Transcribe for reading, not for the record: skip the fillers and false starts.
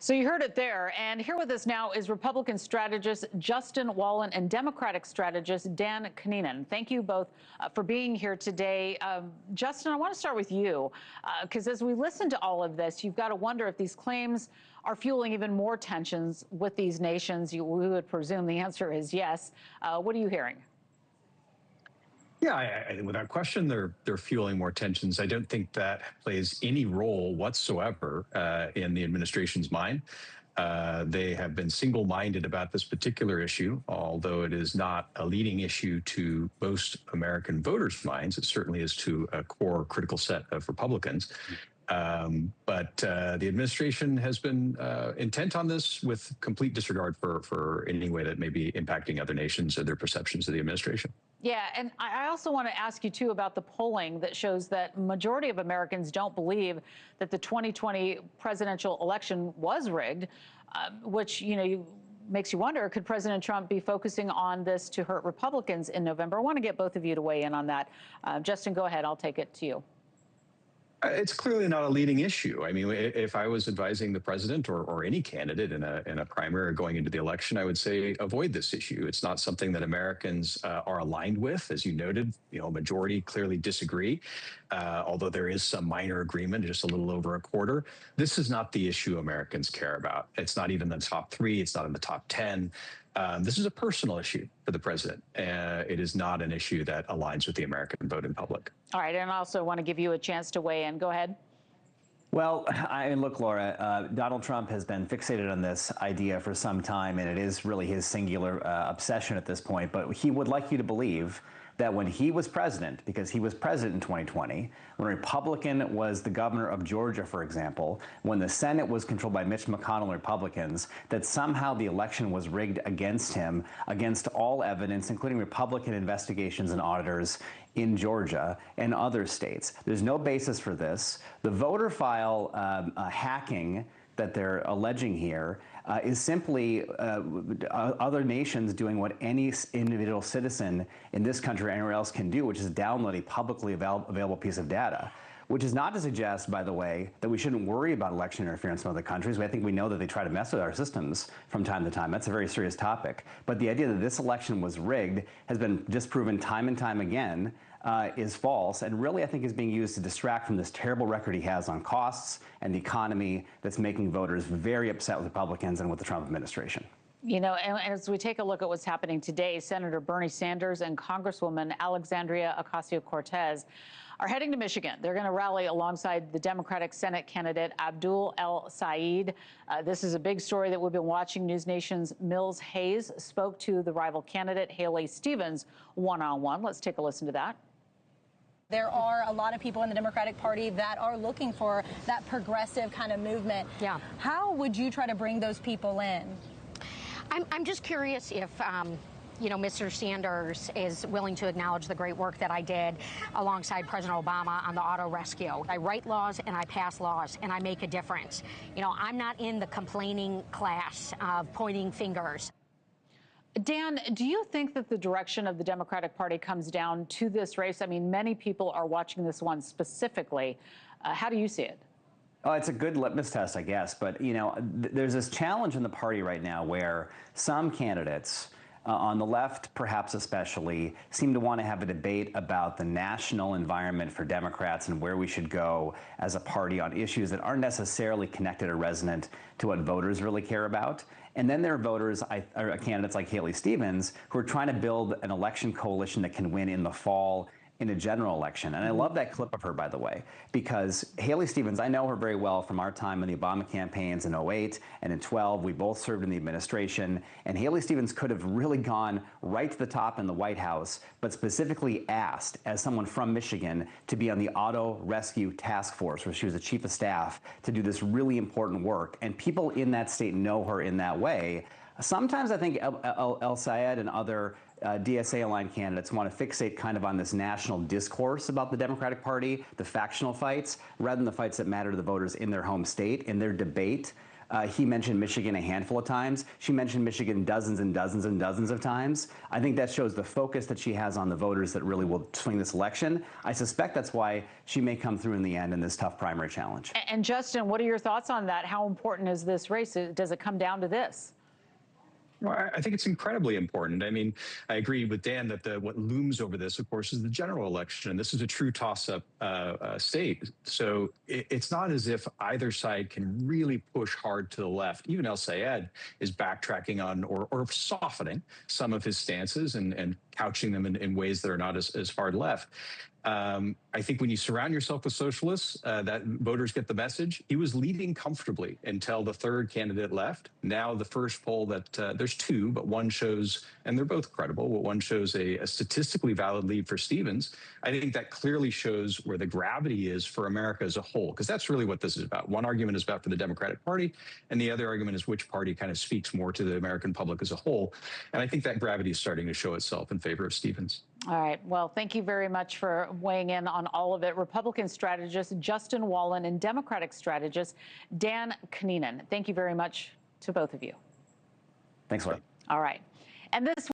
So you heard it there. And here with us now is Republican strategist Justin Wallin and Democratic strategist Dan KANNINEN. Thank you both for being here today. Justin, I want to start with you, because as we listen to all of this, you've got to wonder if these claims are fueling even more tensions with these nations. We would presume the answer is yes. What are you hearing? Yeah, without question, they're fueling more tensions. I don't think that plays any role whatsoever in the administration's mind. They have been single-minded about this particular issue, although it is not a leading issue to most American voters' minds. It certainly is to a core critical set of Republicans. But the administration has been intent on this with complete disregard for any way that may be impacting other nations or their perceptions of the administration. Yeah, and I also want to ask you, too, about the polling that shows that majority of Americans don't believe that the 2020 presidential election was rigged, which, makes you wonder, could President Trump be focusing on this to hurt Republicans in November? I want to get both of you to weigh in on that. Justin, go ahead. I'll take it to you. It's clearly not a leading issue. I mean, if I was advising the president or any candidate in a primary going into the election, I would say avoid this issue. It's not something that Americans are aligned with. As you noted, a majority clearly disagree, although there is some minor agreement, just a little over a quarter. This is not the issue Americans care about. It's not even the top 3. It's not in the top 10. This is a personal issue for the president. It is not an issue that aligns with the American vote in public. All right, and I also want to give you a chance to weigh in. Go ahead. Well, look, Laura, Donald Trump has been fixated on this idea for some time, and it is really his singular obsession at this point. But he would like you to believe that when he was president, because he was president in 2020, when a Republican was the governor of Georgia, for example, when the Senate was controlled by Mitch McConnell and Republicans, that somehow the election was rigged against him, against all evidence, including Republican investigations and auditors in Georgia and other states. There's no basis for this. The voter file hacking that they're alleging here is simply other nations doing what any individual citizen in this country or anywhere else can do, which is download a publicly available piece of data. Which is not to suggest, by the way, that we shouldn't worry about election interference from other countries. I think we know that they try to mess with our systems from time to time. That's a very serious topic. But the idea that this election was rigged has been disproven time and time again is false, and really I think is being used to distract from this terrible record he has on costs and the economy that's making voters very upset with Republicans and with the Trump administration. And as we take a look at what's happening today, Senator Bernie Sanders and Congresswoman Alexandria Ocasio-Cortez are heading to Michigan. They're going to rally alongside the Democratic Senate candidate Abdul El-Sayed. This is a big story that we've been watching. News Nation's Mills Hayes spoke to the rival candidate Haley Stevens one-on-one. Let's take a listen to that. There are a lot of people in the Democratic Party that are looking for that progressive kind of movement. Yeah. How would you try to bring those people in? I'm just curious if, Mr. Sanders is willing to acknowledge the great work that I did alongside President Obama on the auto rescue. I write laws and I pass laws and I make a difference. I'm not in the complaining class of pointing fingers. Dan, do you think that the direction of the Democratic Party comes down to this race? I mean, many people are watching this one specifically. How do you see it? Oh, it's a good litmus test, I guess. But, there's this challenge in the party right now where some candidates on the left, perhaps especially, seem to want to have a debate about the national environment for Democrats and where we should go as a party on issues that aren't necessarily connected or resonant to what voters really care about. And then there are voters, or candidates like Haley Stevens, who are trying to build an election coalition that can win in the fall in a general election. And I love that clip of her, by the way, because Haley Stevens, I know her very well from our time in the Obama campaigns in 2008 and in 2012. We both served in the administration. And Haley Stevens could have really gone right to the top in the White House, but specifically asked, as someone from Michigan, to be on the Auto Rescue Task Force, where she was the chief of staff, to do this really important work. And people in that state know her in that way. Sometimes I think El-Sayed and other DSA-aligned candidates want to fixate kind of on this national discourse about the Democratic Party, the factional fights, rather than the fights that matter to the voters in their home state, in their debate He mentioned Michigan a handful of times. She mentioned Michigan dozens and dozens and dozens of times. I think that shows the focus that she has on the voters that really will swing this election. I suspect that's why she may come through in the end in this tough primary challenge. And Justin, what are your thoughts on that? How important is this race? Does it come down to this? Well, I think it's incredibly important. I mean, I agree with Dan that what looms over this, of course, is the general election. And this is a true toss-up state. So it's not as if either side can really push hard to the left. Even El Sayed is backtracking on or softening some of his stances and couching them in ways that are not as hard left. I think when you surround yourself with socialists, that voters get the message. He was leading comfortably until the third candidate left. Now the first poll that there's two, but one shows, and they're both credible, but one shows a statistically valid lead for Stevens. I think that clearly shows where the gravity is for America as a whole, because that's really what this is about. One argument is about for the Democratic Party, and the other argument is which party kind of speaks more to the American public as a whole. And I think that gravity is starting to show itself in favor of Stevens. All right. Well, thank you very much for weighing in on all of it. Republican strategist Justin Wallin and Democratic strategist Dan KANNINEN. Thank you very much to both of you. Thanks, Laura. All right. And this